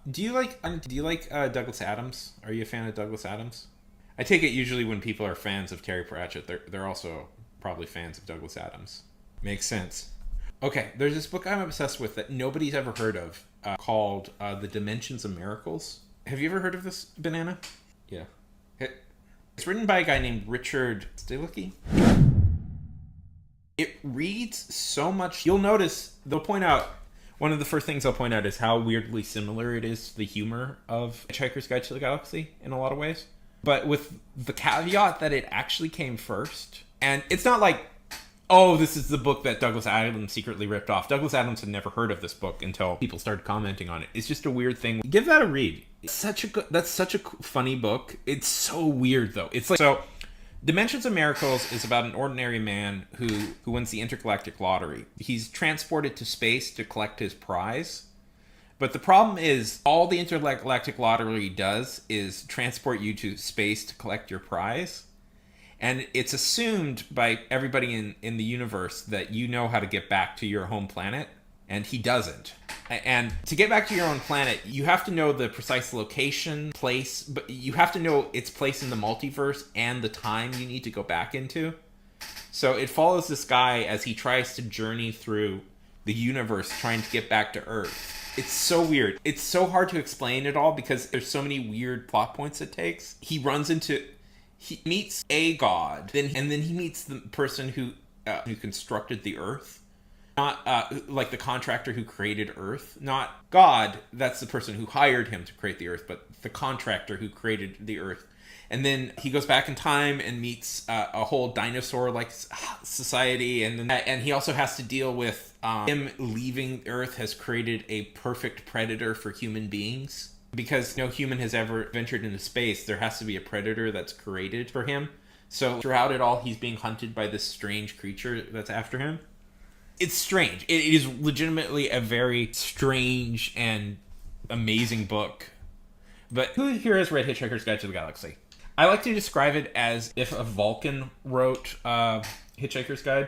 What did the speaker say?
Do you like Douglas Adams? Are you a fan of Douglas Adams? I take it usually when people are fans of Terry Pratchett, they're also probably fans of Douglas Adams. Makes sense. Okay, there's this book I'm obsessed with that nobody's ever heard of, called The Dimensions of Miracles. Have you ever heard of this, Banana? Yeah. It's written by a guy named Richard Stilicki. It reads so much. You'll notice, they'll point out, one of the first things I'll point out is how weirdly similar it is to the humor of Hitchhiker's Guide to the Galaxy in a lot of ways. But with the caveat that it actually came first. And it's not like, oh, this is the book that Douglas Adams secretly ripped off. Douglas Adams had never heard of this book until people started commenting on it. It's just a weird thing. Give that a read. That's such a funny book. It's so weird, though. It's like, so Dimensions of Miracles is about an ordinary man who wins the intergalactic lottery. He's transported to space to collect his prize. But the problem is, all the intergalactic lottery does is transport you to space to collect your prize. And it's assumed by everybody in the universe that you know how to get back to your home planet, and he doesn't. And to get back to your own planet, you have to know the precise location, place, but you have to know its place in the multiverse and the time you need to go back into. So it follows this guy as he tries to journey through the universe trying to get back to Earth. It's so weird. It's so hard to explain it all because there's so many weird plot points it takes. He meets a god, and then he meets the person who constructed the Earth. Not like the contractor who created Earth. Not God, that's the person who hired him to create the Earth, but the contractor who created the Earth. And then he goes back in time and meets a whole dinosaur-like society, and he also has to deal with him leaving Earth has created a perfect predator for human beings. Because no human has ever ventured into space, there has to be a predator that's created for him. So throughout it all, he's being hunted by this strange creature that's after him. It's strange. It is legitimately a very strange and amazing book. But who here has read Hitchhiker's Guide to the Galaxy? I like to describe it as if a Vulcan wrote Hitchhiker's Guide.